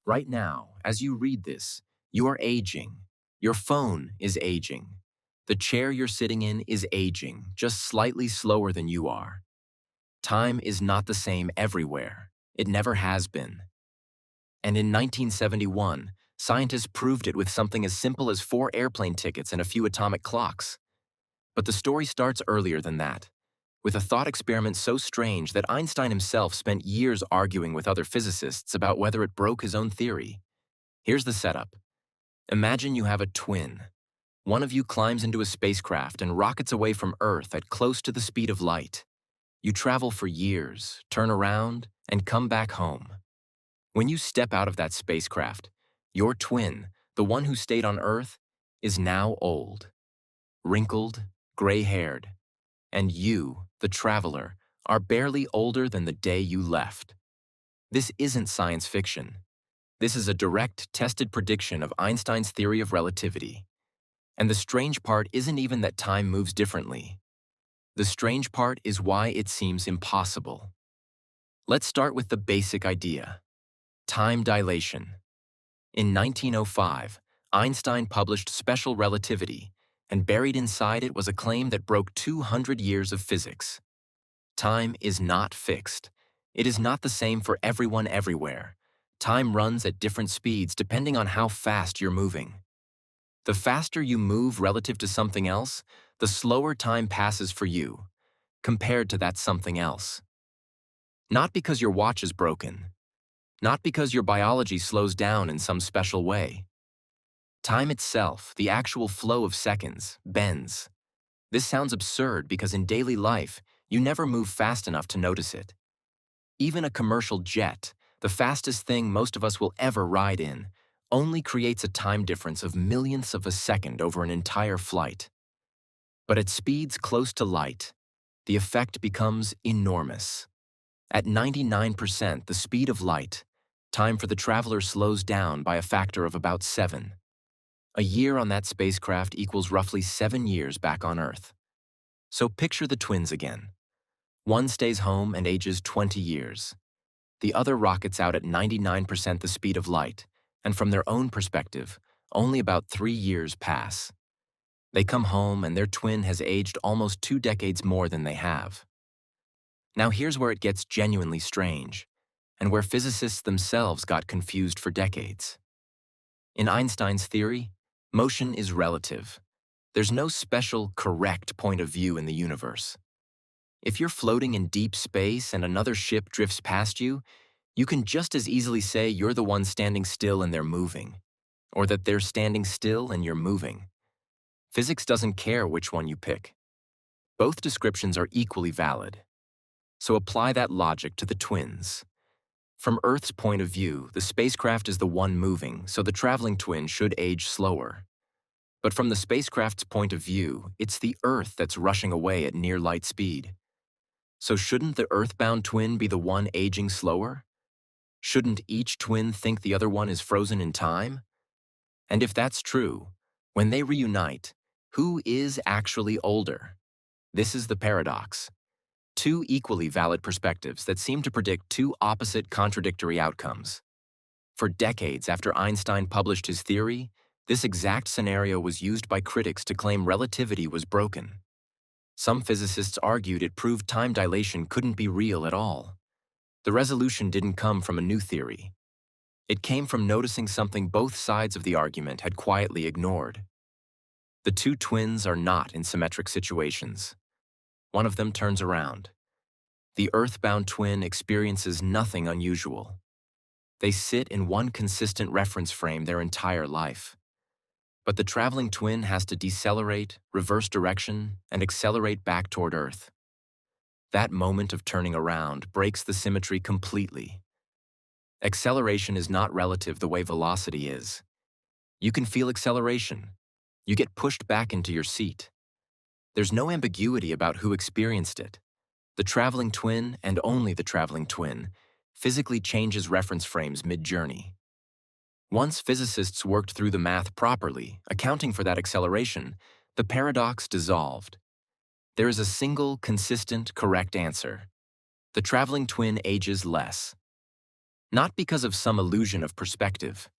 Right now, as you read this, you are aging. Your phone is aging. The chair you're sitting in is aging, just slightly slower than you are. Time is not the same everywhere. It never has been. And in 1971, scientists proved it with something as simple as 4 airplane tickets and a few atomic clocks. But the story starts earlier than that, with a thought experiment so strange that Einstein himself spent years arguing with other physicists about whether it broke his own theory. Here's the setup. Imagine you have a twin. One of you climbs into a spacecraft and rockets away from Earth at close to the speed of light. You travel for years, turn around, and come back home. When you step out of that spacecraft, your twin, the one who stayed on Earth, is now old, wrinkled, gray-haired, and you, the traveler, are barely older than the day you left. This isn't science fiction. This is a direct, tested prediction of Einstein's theory of relativity. And the strange part isn't even that time moves differently. The strange part is why it seems impossible. Let's start with the basic idea: time dilation. In 1905, Einstein published Special Relativity, and buried inside it was a claim that broke 200 years of physics. Time is not fixed. It is not the same for everyone everywhere. Time runs at different speeds depending on how fast you're moving. The faster you move relative to something else, the slower time passes for you, compared to that something else. Not because your watch is broken. Not because your biology slows down in some special way. Time itself, the actual flow of seconds, bends. This sounds absurd because in daily life, you never move fast enough to notice it. Even a commercial jet, the fastest thing most of us will ever ride in, only creates a time difference of millionths of a second over an entire flight. But at speeds close to light, the effect becomes enormous. At 99% the speed of light, time for the traveler slows down by a factor of about 7. A year on that spacecraft equals roughly 7 years back on Earth. So picture the twins again. One stays home and ages 20 years. The other rockets out at 99% the speed of light, and from their own perspective, only about 3 years pass. They come home and their twin has aged almost 2 decades more than they have. Now here's where it gets genuinely strange, and where physicists themselves got confused for decades. In Einstein's theory, motion is relative. There's no special, correct point of view in the universe. If you're floating in deep space and another ship drifts past you, you can just as easily say you're the one standing still and they're moving, or that they're standing still and you're moving. Physics doesn't care which one you pick. Both descriptions are equally valid. So apply that logic to the twins. From Earth's point of view, the spacecraft is the one moving, so the traveling twin should age slower. But from the spacecraft's point of view, it's the Earth that's rushing away at near light speed. So shouldn't the Earthbound twin be the one aging slower? Shouldn't each twin think the other one is frozen in time? And if that's true, when they reunite, who is actually older? This is the paradox. Two equally valid perspectives that seem to predict two opposite contradictory outcomes. For decades after Einstein published his theory, this exact scenario was used by critics to claim relativity was broken. Some physicists argued it proved time dilation couldn't be real at all. The resolution didn't come from a new theory. It came from noticing something both sides of the argument had quietly ignored. The two twins are not in symmetric situations. One of them turns around. The Earthbound twin experiences nothing unusual. They sit in one consistent reference frame their entire life. But the traveling twin has to decelerate, reverse direction, and accelerate back toward Earth. That moment of turning around breaks the symmetry completely. Acceleration is not relative the way velocity is. You can feel acceleration. You get pushed back into your seat. There's no ambiguity about who experienced it. The traveling twin, and only the traveling twin, physically changes reference frames mid-journey. Once physicists worked through the math properly, accounting for that acceleration, the paradox dissolved. There is a single, consistent, correct answer. The traveling twin ages less. Not because of some illusion of perspective,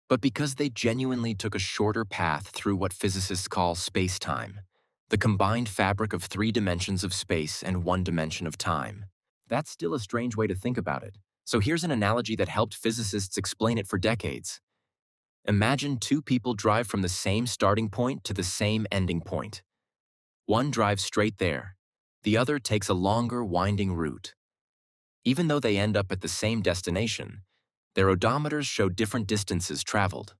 but because they genuinely took a shorter path through what physicists call space-time, the combined fabric of 3 dimensions of space and 1 dimension of time. That's still a strange way to think about it. So here's an analogy that helped physicists explain it for decades. Imagine 2 people drive from the same starting point to the same ending point. One drives straight there. The other takes a longer, winding route. Even though they end up at the same destination, their odometers show different distances traveled.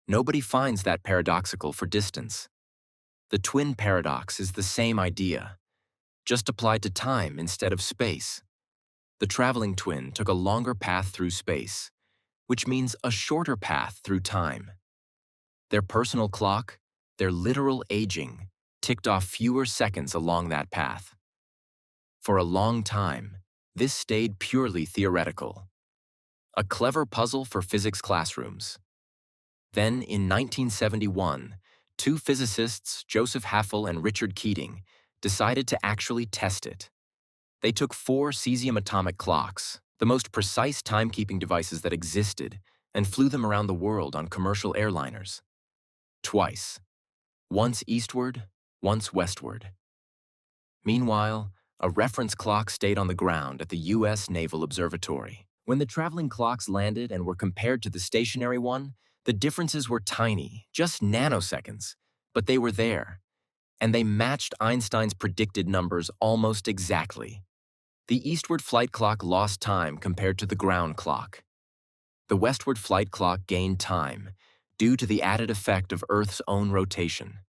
Nobody finds that paradoxical for distance. The twin paradox is the same idea, just applied to time instead of space. The traveling twin took a longer path through space, which means a shorter path through time. Their personal clock, their literal aging, ticked off fewer seconds along that path. For a long time, this stayed purely theoretical. A clever puzzle for physics classrooms. Then, in 1971, 2 physicists, Joseph Haffel and Richard Keating, decided to actually test it. They took 4 cesium atomic clocks, the most precise timekeeping devices that existed, and flew them around the world on commercial airliners. Twice. Once eastward, once westward. Meanwhile, a reference clock stayed on the ground at the U.S. Naval Observatory. When the traveling clocks landed and were compared to the stationary one, the differences were tiny, just nanoseconds, but they were there, and they matched Einstein's predicted numbers almost exactly. The eastward flight clock lost time compared to the ground clock. The westward flight clock gained time, due to the added effect of Earth's own rotation.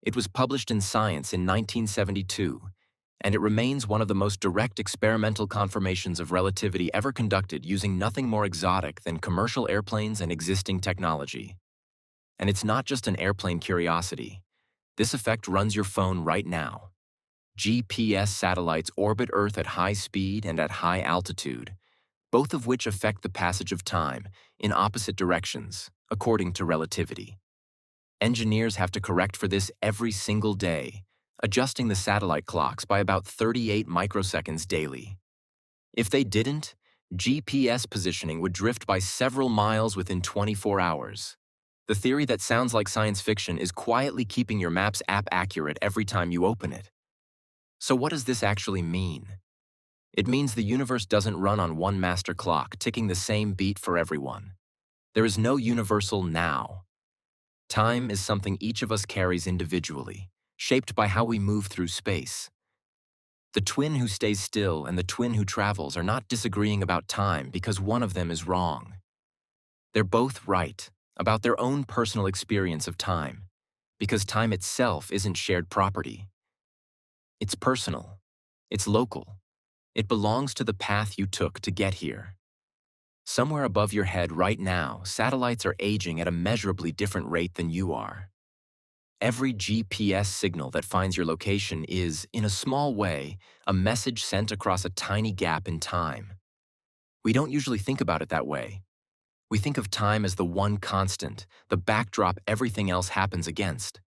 It was published in Science in 1972, and it remains one of the most direct experimental confirmations of relativity ever conducted using nothing more exotic than commercial airplanes and existing technology. And it's not just an airplane curiosity. This effect runs your phone right now. GPS satellites orbit Earth at high speed and at high altitude, both of which affect the passage of time in opposite directions, according to relativity. Engineers have to correct for this every single day, adjusting the satellite clocks by about 38 microseconds daily. If they didn't, GPS positioning would drift by several miles within 24 hours. The theory that sounds like science fiction is quietly keeping your Maps app accurate every time you open it. So what does this actually mean? It means the universe doesn't run on one master clock ticking the same beat for everyone. There is no universal now. Time is something each of us carries individually, shaped by how we move through space. The twin who stays still and the twin who travels are not disagreeing about time because one of them is wrong. They're both right about their own personal experience of time, because time itself isn't shared property. It's personal. It's local. It belongs to the path you took to get here. Somewhere above your head right now, satellites are aging at a measurably different rate than you are. Every GPS signal that finds your location is, in a small way, a message sent across a tiny gap in time. We don't usually think about it that way. We think of time as the one constant, the backdrop everything else happens against.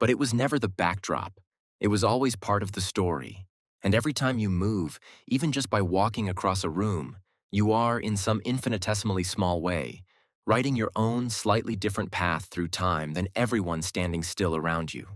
But it was never the backdrop. It was always part of the story. And every time you move, even just by walking across a room, you are, in some infinitesimally small way, writing your own slightly different path through time than everyone standing still around you.